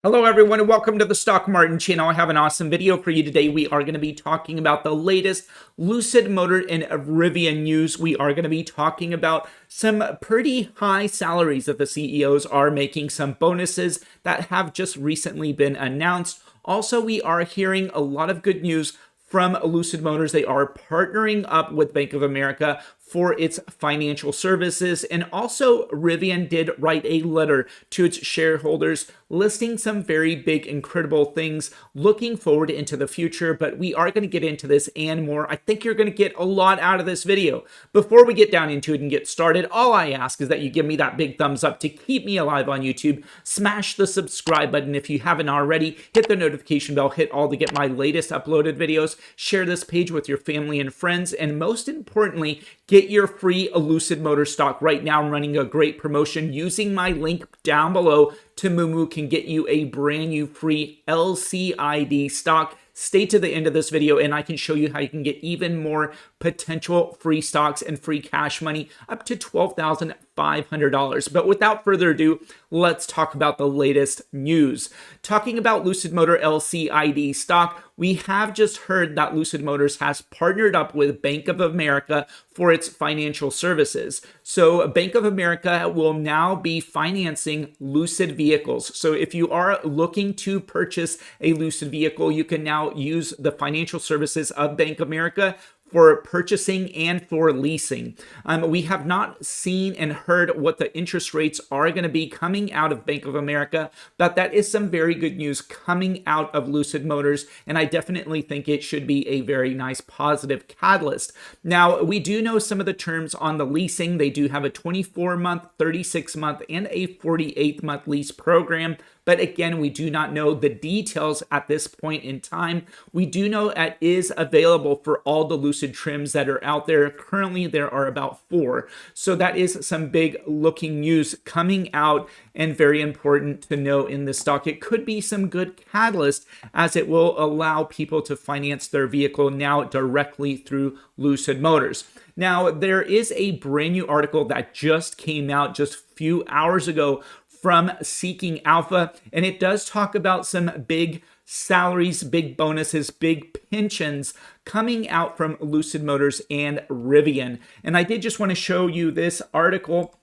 Hello everyone and welcome to the Stock Martin channel. I have an awesome video for you today. We are going to be talking about the latest Lucid Motor and Rivian news. We are going to be talking about some pretty high salaries that the CEOs are making, some bonuses that have just recently been announced. Also, we are hearing a lot of good news from Lucid Motors. They are partnering up with Bank of America for its financial services. And also, Rivian did write a letter to its shareholders listing some very big, incredible things looking forward into the future. But we are going to get into this and more. I think you're going to get a lot out of this video. Before we get down into it and get started, all I ask is that you give me that big thumbs up to keep me alive on YouTube. Smash the subscribe button if you haven't already. Hit the notification bell, hit all to get my latest uploaded videos. Share this page with your family and friends. And most importantly, get your free Lucid Motor stock right now. I'm running a great promotion using my link down below to Mumu can get you a brand new free LCID stock. Stay to the end of this video and I can show you how you can get even more potential free stocks and free cash money up to $12,500. But without further ado, let's talk about the latest news. Talking about Lucid Motor LCID stock, we have just heard that Lucid Motors has partnered up with Bank of America for its financial services. So Bank of America will now be financing Lucid vehicles. So if you are looking to purchase a Lucid vehicle, you can now use the financial services of Bank of America for purchasing and for leasing. We have not seen and heard what the interest rates are going to be coming out of Bank of America, but that is some very good news coming out of Lucid Motors, and I definitely think it should be a very nice positive catalyst. Now, we do know some of the terms on the leasing. They do have a 24-month, 36-month, and a 48-month lease program. But again, we do not know the details at this point in time. We do know it is available for all the Lucid trims that are out there. Currently, there are about 4. So that is some big looking news coming out and very important to know in this stock. It could be some good catalyst as it will allow people to finance their vehicle now directly through Lucid Motors. Now, there is a brand new article that just came out just a few hours ago from Seeking Alpha, and it does talk about some big salaries, big bonuses, big pensions coming out from Lucid Motors and Rivian. And I did just want to show you this article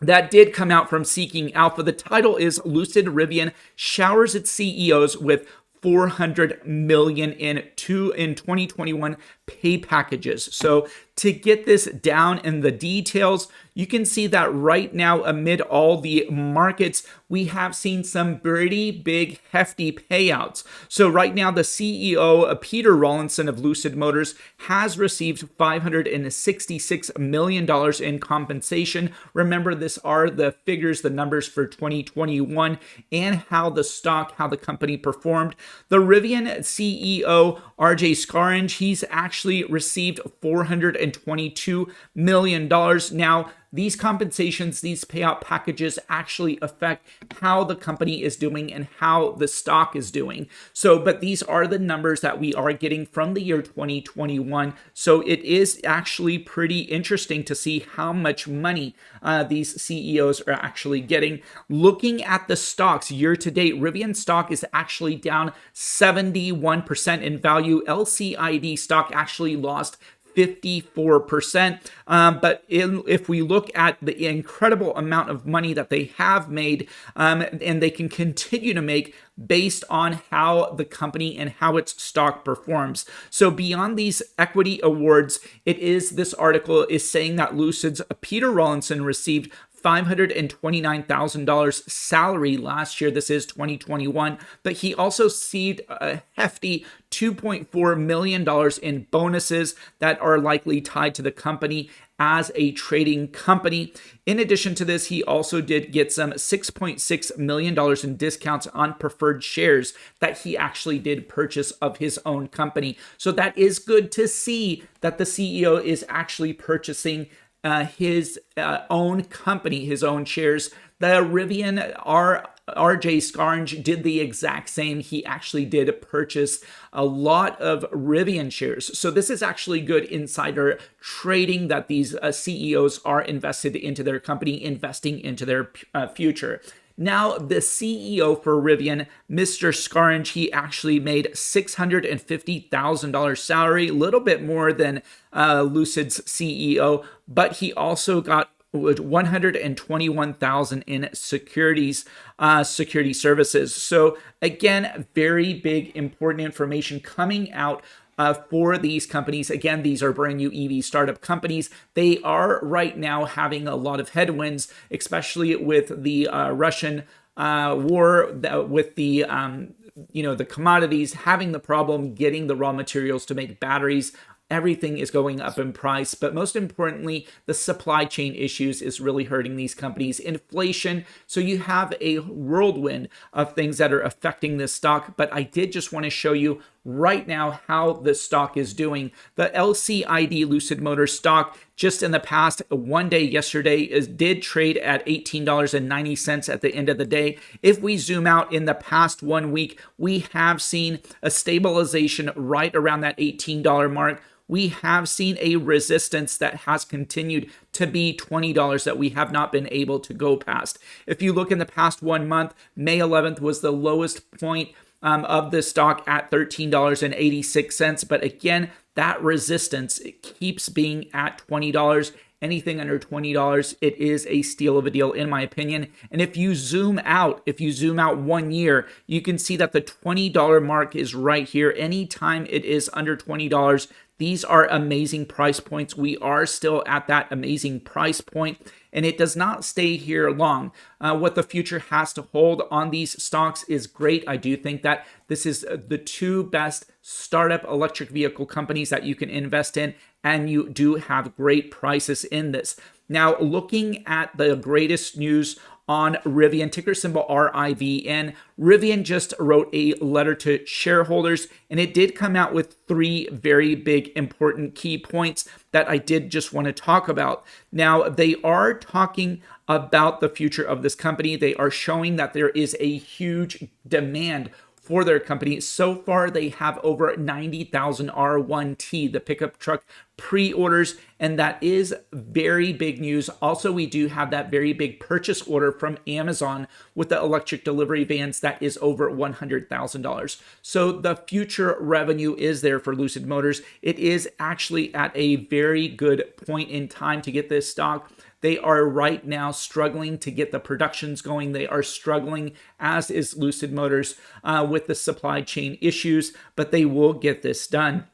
that did come out from Seeking Alpha. The title is Lucid Rivian showers its CEOs with $400 million in 2021 pay packages. So to get this down in the details, you can see that right now amid all the markets, we have seen some pretty big hefty payouts. So right now the CEO, Peter Rawlinson of Lucid Motors, has received $566 million in compensation. Remember, this are the figures, the numbers for 2021 and how the company performed. The Rivian CEO, RJ Scaringe, he's actually received $422 million. Now, these compensations, these payout packages actually affect how the company is doing and how the stock is doing. So, but these are the numbers that we are getting from the year 2021. So it is actually pretty interesting to see how much money these CEOs are actually getting. Looking at the stocks year to date, Rivian stock is actually down 71% in value. LCID stock actually lost 54%. But if we look at the incredible amount of money that they have made and they can continue to make based on how the company and how its stock performs. So beyond these equity awards, this article is saying that Lucid's Peter Rawlinson received $529,000 salary last year. This is 2021, but he also received a hefty $2.4 million in bonuses that are likely tied to the company as a trading company. In addition to this, he also did get some $6.6 million in discounts on preferred shares that he actually did purchase of his own company. So that is good to see that the CEO is actually purchasing his own company, his own shares. The Rivian RJ Scaringe did the exact same. He actually did purchase a lot of Rivian shares. So this is actually good insider trading that these CEOs are invested into their company, investing into their future. Now, the CEO for Rivian, Mr. Scaringe, he actually made $650,000 salary, a little bit more than Lucid's CEO, but he also got 121,000 in security services. So again, very big important information coming out for these companies. Again, these are brand new EV startup companies. They are right now having a lot of headwinds, especially with the Russian war, with the the commodities, having the problem getting the raw materials to make batteries. Everything is going up in price, but most importantly, the supply chain issues is really hurting these companies. Inflation, so you have a whirlwind of things that are affecting this stock, but I did just want to show you right now how the stock is doing. The LCID Lucid Motors stock just in the past one day yesterday did trade at $18.90 at the end of the day. If we zoom out in the past 1 week, we have seen a stabilization right around that $18 mark. We have seen a resistance that has continued to be $20 that we have not been able to go past. If you look in the past 1 month, May 11th was the lowest point of the stock at $13.86. But again, that resistance, it keeps being at $20. Anything under $20, it is a steal of a deal, in my opinion. And if you zoom out 1 year, you can see that the $20 mark is right here. Anytime it is under $20, these are amazing price points. We are still at that amazing price point, and it does not stay here long. What the future has to hold on these stocks is great. I do think that this is the two best startup electric vehicle companies that you can invest in, and you do have great prices in this. Now, looking at the greatest news on Rivian, ticker symbol RIVN. Rivian just wrote a letter to shareholders, and it did come out with 3 very big important key points that I did just want to talk about. Now, they are talking about the future of this company. They are showing that there is a huge demand for their company. So far, they have over 90,000 R1T, the pickup truck pre-orders, and that is very big news. Also, we do have that very big purchase order from Amazon with the electric delivery vans that is over $100,000. So the future revenue is there for Lucid Motors. It is actually at a very good point in time to get this stock. They are right now struggling to get the productions going. They are struggling, as is Lucid Motors, with the supply chain issues, but they will get this done.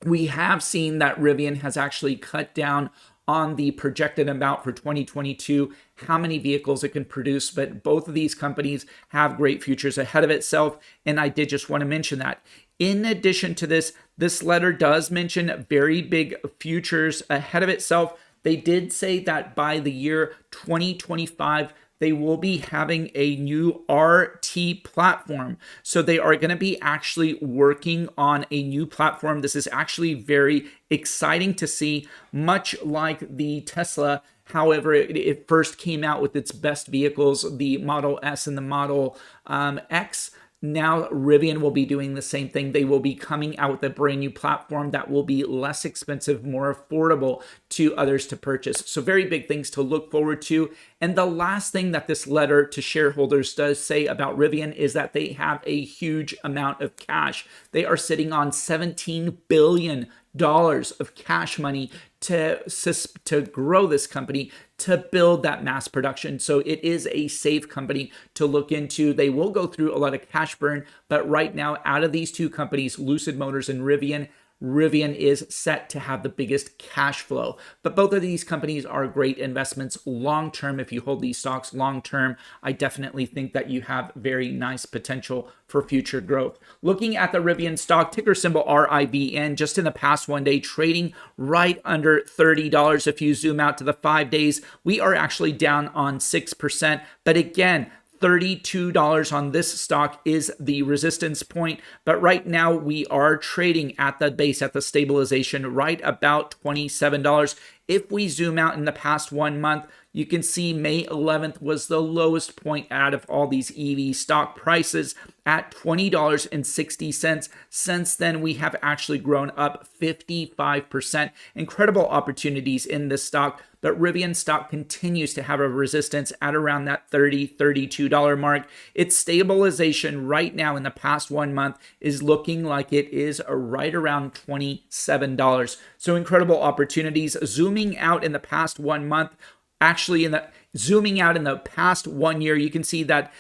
We have seen that Rivian has actually cut down on the projected amount for 2022, how many vehicles it can produce, but both of these companies have great futures ahead of itself, and I did just want to mention that. In addition to this, this letter does mention very big futures ahead of itself. They did say that by the year 2025, they will be having a new RT platform. So they are going to be actually working on a new platform. This is actually very exciting to see, much like the Tesla. However, it first came out with its best vehicles, the Model S and the Model X. Now, Rivian will be doing the same thing. They will be coming out with a brand new platform that will be less expensive, more affordable to others to purchase. So very big things to look forward to. And the last thing that this letter to shareholders does say about Rivian is that they have a huge amount of cash. They are sitting on $17 billion of cash money to grow this company, to build that mass production. So it is a safe company to look into. They will go through a lot of cash burn, but right now, out of these two companies, Lucid Motors and Rivian, Rivian is set to have the biggest cash flow. But both of these companies are great investments long-term. If you hold these stocks long-term, I definitely think that you have very nice potential for future growth. Looking at the Rivian stock, ticker symbol RIVN, just in the past 1 day, trading right under $30. If you zoom out to the 5 days, we are actually down on 6%. But again, $32 on this stock is the resistance point, but right now we are trading at the base, at the stabilization, right about $27. If we zoom out in the past 1 month, You can see May 11th was the lowest point out of all these EV stock prices at $20.60. Since then, we have actually grown up 55%. Incredible opportunities in this stock, but Rivian stock continues to have a resistance at around that $30, $32 mark. Its stabilization right now in the past 1 month is looking like it is right around $27. So incredible opportunities. Zooming out in the past 1 month, actually zooming out in the past 1 year, you can see that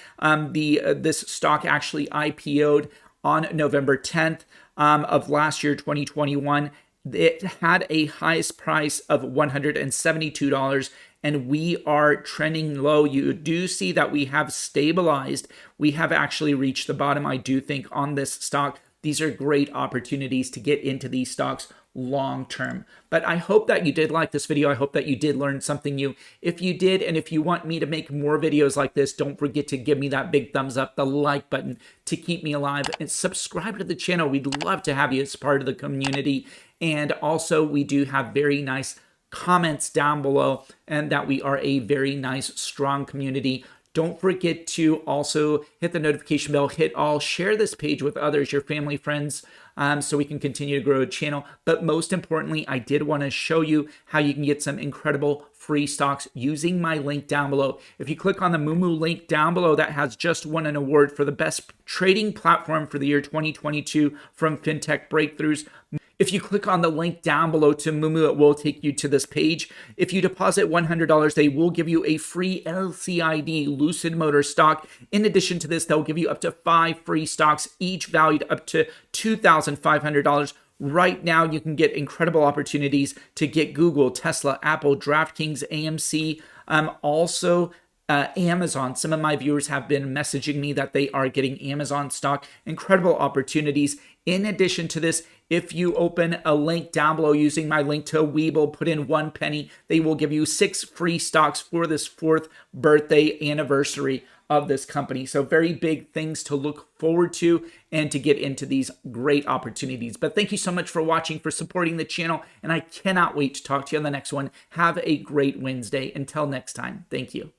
this stock actually IPO'd on November 10th of last year, 2021. It had a highest price of $172, and we are trending low. You do see that we have stabilized. We have actually reached the bottom, I do think, on this stock. These are great opportunities to get into these stocks long term. But I hope that you did like this video. I hope that you did learn something new. If you did, and if you want me to make more videos like this, don't forget to give me that big thumbs up, the like button to keep me alive, and subscribe to the channel. We'd love to have you as part of the community. And also, we do have very nice comments down below, and that we are a very nice, strong community. Don't forget to also hit the notification bell, hit all, share this page with others, your family, friends, so we can continue to grow the channel. But most importantly, I did want to show you how you can get some incredible free stocks using my link down below. If you click on the Moomoo link down below, that has just won an award for the best trading platform for the year 2022 from FinTech Breakthroughs. If you click on the link down below to Moomoo, it will take you to this page. If you deposit $100, they will give you a free LCID Lucid Motor stock. In addition to this, they'll give you up to 5 free stocks, each valued up to $2,500. Right now, you can get incredible opportunities to get Google, Tesla, Apple, DraftKings, AMC, also Amazon. Some of my viewers have been messaging me that they are getting Amazon stock. Incredible opportunities. In addition to this, if you open a link down below using my link to Webull, put in 1 penny, they will give you 6 free stocks for this 4th birthday anniversary of this company. So very big things to look forward to and to get into these great opportunities. But thank you so much for watching, for supporting the channel, and I cannot wait to talk to you on the next one. Have a great Wednesday. Until next time, thank you.